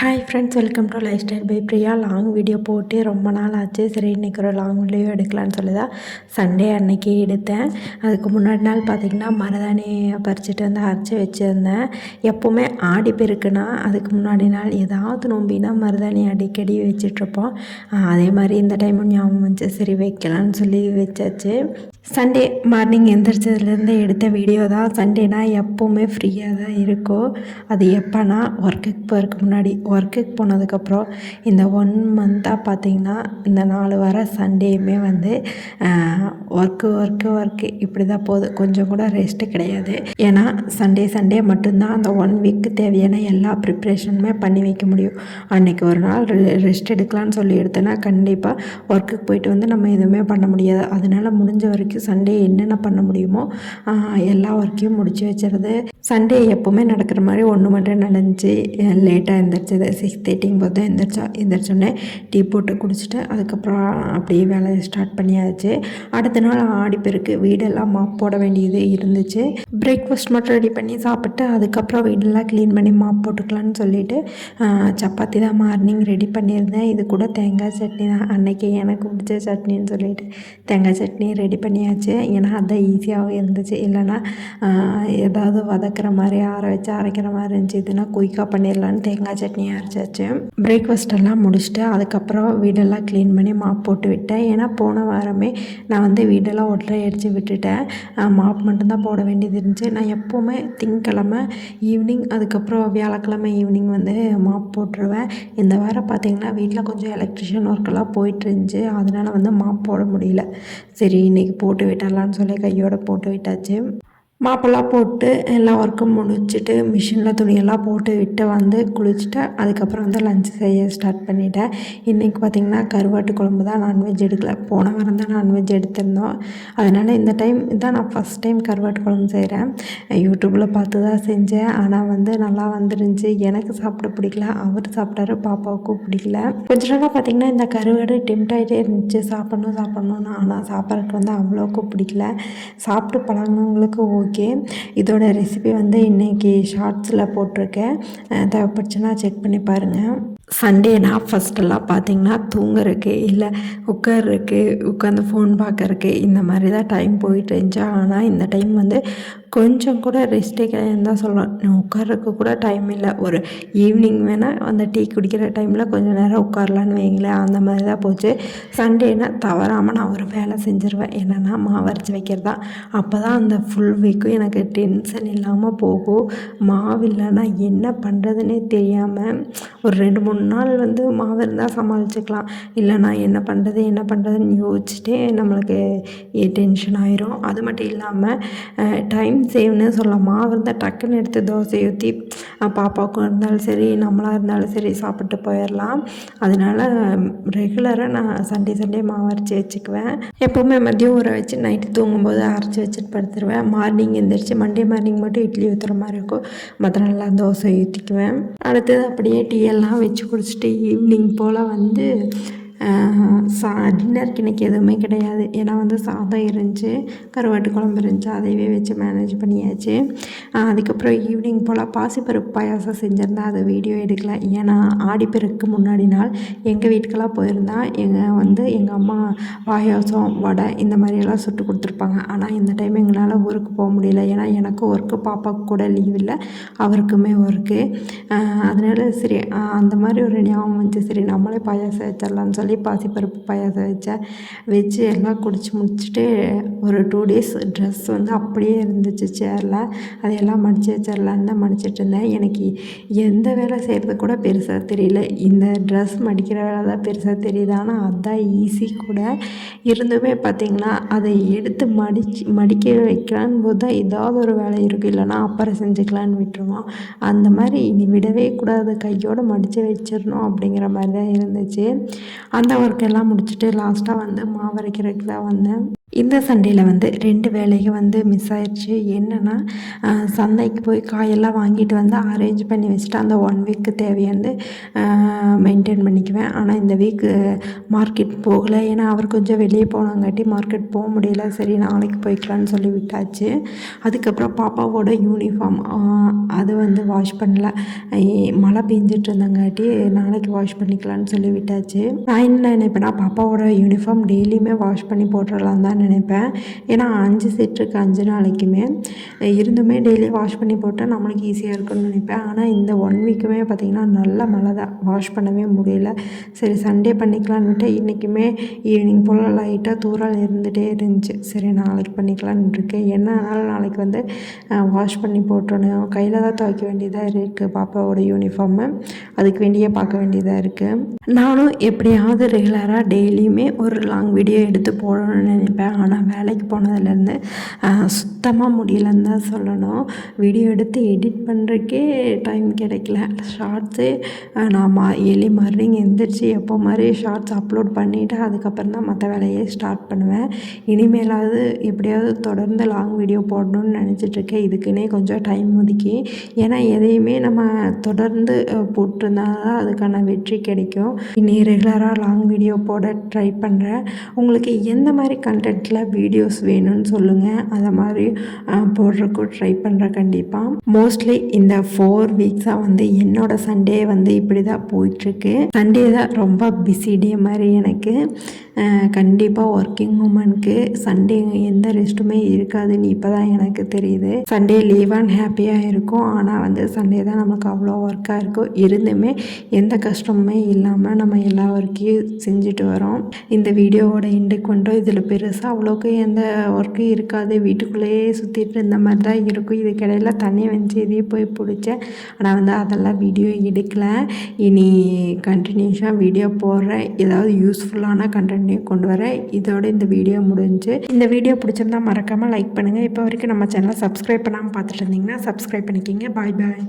Hi friends, welcome to lifestyle by Priya. Long video போட்டு ரொம்ப நாள் ஆச்சு. சரி, இன்றைக்கி ஒரு லாங் வீடியோ எடுக்கலான்னு சொல்லி தான் சண்டே அன்னைக்கு எடுத்தேன். அதுக்கு முன்னாடி நாள் பார்த்திங்கன்னா மருதாணி பறிச்சுட்டு வந்து அரைச்சி வச்சுருந்தேன். எப்போவுமே ஆடி பெருக்குன்னா அதுக்கு முன்னாடி நாள் ஏதாவது நோம்பினா மருதாணி அடிக்கடி வச்சிட்ருப்போம். அதே மாதிரி இந்த டைமும் ஞாபகம் வந்துச்சு, சரி வைக்கலான்னு சொல்லி வச்சாச்சு. சண்டே மார்னிங் எந்திரிச்சதுலேருந்து எடுத்த வீடியோ தான். சண்டேனா எப்போவுமே ஃப்ரீயாக தான் இருக்கும். அது எப்போனா ஒர்க்குக்கு போகிறதுக்கு முன்னாடி, ஒர்க்குக்கு போனதுக்கப்புறம் இந்த 1 மந்த்தாக பார்த்திங்கன்னா இந்த 4 வார சண்டேயுமே வந்து ஒர்க்கு இப்படி தான் போகுது. கொஞ்சம் கூட ரெஸ்ட்டு கிடையாது. ஏன்னா சண்டே மட்டும்தான் அந்த 1 வீக்கு தேவையான எல்லா ப்ரிப்ரேஷனுமே பண்ணி வைக்க முடியும். அன்றைக்கி ஒரு நாள் ரெஸ்ட் எடுக்கலான்னு சொல்லி எடுத்தேன்னா கண்டிப்பாக ஒர்க்குக்கு போயிட்டு வந்து நம்ம எதுவுமே பண்ண முடியாது. அதனால் முடிஞ்ச வரைக்கும் சண்டே என்னென்ன பண்ண முடியுமோ எல்லா ஒர்க்கையும் முடித்து வச்சுருது. சண்டே எப்போவுமே நடக்கிற மாதிரி ஒன்று மட்டும் நடந்துச்சு. லேட்டாக எழுந்திரிச்சது 6:30 போது தான் எந்திரிச்சோடனே டீ போட்டு குடிச்சிட்டு அதுக்கப்புறம் அப்படியே வேலையை ஸ்டார்ட் பண்ணியாச்சு. அடுத்த நாள் ஆடிப்பெருக்கு வீடெல்லாம் மாப் போட வேண்டியது இருந்துச்சு. பிரேக்ஃபாஸ்ட் மட்டும் ரெடி பண்ணி சாப்பிட்டு அதுக்கப்புறம் வீடெல்லாம் க்ளீன் பண்ணி மாப் போட்டுக்கலான்னு சொல்லிட்டு சப்பாத்தி தான் மார்னிங் ரெடி பண்ணியிருந்தேன். இது கூட தேங்காய் சட்னி தான். அன்றைக்கி எனக்கு பிடிச்ச சட்னின்னு சொல்லிட்டு தேங்காய் சட்னி ரெடி பண்ணியாச்சு. ஏன்னா அதுதான் ஈஸியாகவும் இருந்துச்சு. இல்லைன்னா ஏதாவது வதக்கிற மாதிரி ஆற வச்சு அரைக்கிற மாதிரி இருந்துச்சு. இதுனா குயிக்காக பண்ணிடலான்னு தேங்காய் சட்னி அரைச்சாச்சு. பிரேக்ஃபாஸ்ட்டெல்லாம் முடிச்சுட்டு அதுக்கப்புறம் வீடெல்லாம் க்ளீன் பண்ணி மாப் போட்டு விட்டேன். ஏன்னா போன வாரமே நான் வந்து வீடெல்லாம் ஒட்டரை அடித்து விட்டுட்டேன். மாப் மட்டும்தான் போட வேண்டியது இருந்துச்சு. நான் எப்போவுமே திங்கக்கிழமை ஈவினிங் அதுக்கப்புறம் வியாழக்கிழமை ஈவினிங் வந்து மாப் போட்டுருவேன். இந்த வாரம் பார்த்திங்கன்னா வீட்டில் கொஞ்சம் எலக்ட்ரிஷியன் ஒர்க்கெல்லாம் போயிட்டு இருந்துச்சு. அதனால் வந்து மாப் போட முடியல. சரி, இன்றைக்கி போட்டு விட்டுடலான்னு சொல்லி கையோடு போட்டு விட்டாச்சு. மாப்பெல்லாம் போட்டு எல்லா ஒர்க்கும் முடிச்சுட்டு மிஷினில் துணியெல்லாம் போட்டு விட்டு வந்து குளிச்சுட்டு அதுக்கப்புறம் வந்து லஞ்ச் செய்ய ஸ்டார்ட் பண்ணிட்டேன். இன்றைக்கி பார்த்திங்கன்னா கருவாட்டு குழம்பு தான். நான்வெஜ் எடுக்கல. போன வாரம் தான் நான்வெஜ் எடுத்திருந்தோம். அதனால் இந்த டைம் இதான் நான் ஃபஸ்ட் டைம் கருவாட்டு குழம்பு செய்கிறேன். யூடியூப்பில் பார்த்து தான் செஞ்சேன். ஆனால் வந்து நல்லா வந்துருந்துச்சு. எனக்கு சாப்பிட பிடிக்கல, அவர் சாப்பிட்டாரு, பாப்பாவுக்கும் பிடிக்கல. கொஞ்ச நாளாக பார்த்திங்கன்னா இந்த கருவாடு டெம்ட் ஆகிட்டே இருந்துச்சு சாப்பிட்ணுன்னு. ஆனால் சாப்பிட்றதுக்கு வந்து அவ்வளோக்கு பிடிக்கல. சாப்பிட்டு பழகினவங்களுக்கு ஓகே. இதோட ரெசிபி வந்து இன்றைக்கி ஷார்ட்ஸில் போட்டிருக்கேன். தேவைப்பட்டுச்சுன்னா செக் பண்ணி பாருங்கள். சண்டேனா ஃபஸ்ட்டெல்லாம் பார்த்திங்கன்னா தூங்குறதுக்கு இல்லை உட்கார்றதுக்கு உட்காந்து ஃபோன் பார்க்கறக்கு இந்த மாதிரி தான் டைம் போயிட்டு இருந்துச்சு. ஆனால் இந்த டைம் வந்து கொஞ்சம் கூட ரெஸ்ட்டே கிடையாதுன்னு தான் சொல்லலாம். உட்கார்றதுக்கு கூட டைம் இல்லை. ஒரு ஈவினிங் வேணால் அந்த டீ குடிக்கிற டைமில் கொஞ்சம் நேரம் உட்காரலான்னு வைங்களேன். அந்த மாதிரி தான் போச்சு. சண்டேனா தவறாமல் நான் ஒரு வேலை செஞ்சுருவேன். என்னென்னா மாவு அரைச்சி வைக்கிறது தான். அப்போ தான் அந்த ஃபுல் வீக்கும் எனக்கு டென்ஷன் இல்லாமல் போகும். மாவு இல்லைன்னா என்ன பண்ணுறதுனே தெரியாமல் ஒரு 2-3 நாள் வந்து மாவு இருந்தால் சமாளிச்சுக்கலாம். இல்லைனா என்ன பண்ணுறதுன்னு யோசிச்சுட்டே நம்மளுக்கு டென்ஷன் ஆயிரும். அது மட்டும் இல்லாமல் டைம் சேவ்னு சொல்லலாம். மாவு இருந்தால் டக்குன்னு எடுத்து தோசை ஊற்றி பாப்பாவுக்கும் இருந்தாலும் சரி நம்மளாக இருந்தாலும் சரி சாப்பிட்டு போயிடலாம். அதனால் ரெகுலராக நான் சண்டே மாவு அரைச்சி வச்சுக்குவேன். எப்போவுமே மதியம் ஊற வச்சு நைட்டு தூங்கும்போது அரைச்சி வச்சுட்டு படுத்துருவேன். மார்னிங் எழுந்திரிச்சு மண்டே மார்னிங் மட்டும் இட்லி ஊற்றுற மாதிரி இருக்கும். மற்ற நாளெலாம் தோசை ஊற்றிக்குவேன். அடுத்தது அப்படியே டீ எல்லாம் வச்சு குடிச்சிட்டு ஈவினிங் போல் வந்து டின்னருக்கு இன்றைக்கி எதுவுமே கிடையாது. ஏன்னா வந்து சாதம் இருந்துச்சு, கருவாட்டு குழம்பு இருந்துச்சு, அதையவே வச்சு மேனேஜ் பண்ணியாச்சு. அதுக்கப்புறம் ஈவினிங் போல் பாசிப்பருப்பு பாயாசம் செஞ்சுருந்தேன். அதை வீடியோ எடுக்கல. ஏன்னா ஆடிப்பெருக்கு முன்னாடி நாள் எங்கள் வீட்டுக்கெல்லாம் போயிருந்தா எங்கள் அம்மா பாயாசம் வடை இந்த மாதிரியெல்லாம் சுட்டு கொடுத்துருப்பாங்க. ஆனால் இந்த டைம் எங்களால் ஊருக்கு போக முடியல. ஏன்னா எனக்கும் ஒர்க்கு, பாப்பாவுக்கு கூட லீவ் இல்லை, அவருக்குமே ஒர்க்கு. அதனால் சரி அந்த மாதிரி ஒரு ஞாபகம் வந்துச்சு. சரி நம்மளே பாயாசம் வச்சிடலான்னு சொல்லி பாசிப்பருப்பு பாயாசம் வச்சு எல்லாம் குடிச்சு முடிச்சுட்டு ஒரு 2 days ட்ரெஸ் வந்து அப்படியே இருந்துச்சு சேரில். அதையெல்லாம் மடித்து வச்சிடலான்னு தான் மடிச்சிட்டு இருந்தேன். எனக்கு எந்த வேலை செய்கிறது கூட பெருசாக தெரியல. இந்த ட்ரெஸ் மடிக்கிற வேலை தான் பெருசாக தெரியுது. ஆனால் அதுதான் ஈஸி கூட. இருந்துமே பார்த்திங்கன்னா அதை எடுத்து மடிக்க வைக்கலான்னு போது தான் ஏதாவது ஒரு வேலை இருக்குது. இல்லைனா அப்புறம் செஞ்சுக்கலான்னு விட்டுருவோம். அந்த மாதிரி இனி விடவே கூடாது, கையோடு மடித்து வச்சிடணும் அப்படிங்கிற மாதிரி தான் இருந்துச்சு. அந்த ஒர்க்கெல்லாம் முடிச்சுட்டு லாஸ்ட்டாக வந்து மாவு அரைக்கிறதுக்கு தான் வந்தேன். இந்த சண்டேல வந்து 2 வேலைகள் வந்து மிஸ் ஆயிடுச்சு. என்னன்னா, சந்தைக்கு போய் காயெல்லாம் வாங்கிட்டு வந்து அரேஞ்ச் பண்ணி வச்சுட்டு, அந்த 1 வீக்கு தேவையானது மெயின்டெயின் பண்ணிக்குவேன். ஆனா இந்த வீக் மார்க்கெட் போகல. ஏன்னா, அவர் கொஞ்சம் வெளியே போனங்காட்டி மார்க்கெட் போ முடியல. சரி நாளைக்கு போய்க்கலான்னு சொல்லி விட்டாச்சு. அதுக்கப்புறம் பாப்பாவோட யூனிஃபார்ம் அது வந்து வாஷ் பண்ணல. மழை பெஞ்சிட்டு இருந்தங்காட்டி நாளைக்கு வாஷ் பண்ணிக்கலான்னு சொல்லி விட்டாச்சு. நான் என்ன நினைப்பேன்னா, பாப்பாவோட யூனிஃபார்ம் டெய்லியுமே வாஷ் பண்ணி போட்டுறலாம் தான் நினைப்பேன். ஏன்னா 5 செட் இருக்குது 5 நாளைக்குமே. இருந்துமே டெய்லி வாஷ் பண்ணி போட்டால் நம்மளுக்கு ஈஸியாக இருக்கும்னு நினைப்பேன். ஆனால் இந்த 1 வீக்குமே பார்த்திங்கன்னா நல்ல மழை தான், வாஷ் பண்ணவே முடியல. சரி சண்டே பண்ணிக்கலான்னு விட்டால் இன்றைக்குமே ஈவினிங் போல் லைட்டாக தூறல் இருந்துகிட்டே இருந்துச்சு. சரி நாளைக்கு பண்ணிக்கலான்னு இருக்கேன். என்ன ஆனாலும் நாளைக்கு வந்து வாஷ் பண்ணி போட்டுறணும். கையில் தான் துவைக்க வேண்டியதாக இருக்குது பாப்பாவோட யூனிஃபார்மு. அதுக்கு வேண்டியே பார்க்க வேண்டியதாக இருக்குது. நானும் எப்படியாவது ரெகுலராக டெய்லியுமே ஒரு லாங் வீடியோ எடுத்து போடணும்னு நினைப்பேன். ஆனால் வேலைக்கு போனதுலேருந்து சுத்தமாக முடியலன்னு தான் சொல்லணும். வீடியோ எடுத்து எடிட் பண்ணுறக்கே டைம் கிடைக்கல. ஷார்ட்ஸே நான் ஏர்லி மார்னிங் எந்திரிச்சு எப்போ மாதிரி ஷார்ட்ஸ் அப்லோட் பண்ணிவிட்டு அதுக்கப்புறம் தான் மற்ற வேலையே ஸ்டார்ட் பண்ணுவேன். இனிமேலாவது எப்படியாவது தொடர்ந்து லாங் வீடியோ போடணும்னு நினச்சிட்ருக்கேன். இதுக்குன்னே கொஞ்சம் டைம் ஒதுக்கி. ஏன்னா எதையுமே நம்ம தொடர்ந்து போட்டிருந்தா தான் அதுக்கான வெற்றி கிடைக்கும். இனி ரெகுலராக லாங் வீடியோ போட ட்ரை பண்ணுறேன். உங்களுக்கு எந்த மாதிரி கண்டென்ட்டில் வீடியோஸ் வேணும்னு சொல்லுங்கள். அதை மாதிரி போடுறக்கும் ட்ரை பண்ணுறேன் கண்டிப்பாக. மோஸ்ட்லி இந்த 4 வீக்ஸாக வந்து என்னோடய சண்டே வந்து இப்படி தான் போயிட்டுருக்கு. சண்டே தான் ரொம்ப பிஸி டே மாதிரி எனக்கு. கண்டிப்பாக ஒர்க்கிங் உமனுக்கு சண்டே எந்த ரெஸ்ட்டுமே இருக்காதுன்னு இப்போ தான் எனக்கு தெரியுது. சண்டே லீவான்னு ஹாப்பியாக இருக்கும். ஆனால் வந்து சண்டே தான் நமக்கு அவ்வளோ ஒர்க்காக இருக்கும். இருந்துமே எந்த கஷ்டமுமே இல்லாமல் நம்ம எல்லா ஒர்க்கையும் செஞ்சுட்டு வரோம். இந்த வீடியோவோட எண்டுக்கு வந்துட்டோம். இதில் பெருசாக அவ்வளோக்கு எந்த ஒர்க்கும் இருக்காது. வீட்டுக்குள்ளேயே சுற்றிட்டு இந்த மாதிரி தான் இருக்கும். இதுக்கிடையில் தண்ணி வந்து இதையும் போய் பிடிச்சேன். ஆனால் வந்து அதெல்லாம் வீடியோ எடுக்கலை. இனி கண்டினியூஸாக வீடியோ போடுறேன். ஏதாவது யூஸ்ஃபுல்லான கண்டென்ட் கொண்டு வரேன். இதோட இந்த வீடியோ முடிஞ்சு. இந்த வீடியோ பிடிச்சிருந்தா மறக்காமல் லைக் பண்ணுங்கள். இப்போ வரைக்கும் நம்ம சேனலை சப்ஸ்கிரைப் பண்ணாமல் பார்த்துட்டு இருந்தீங்கன்னா சப்ஸ்கிரைப் பண்ணிக்கிங்க. பாய் பாய்.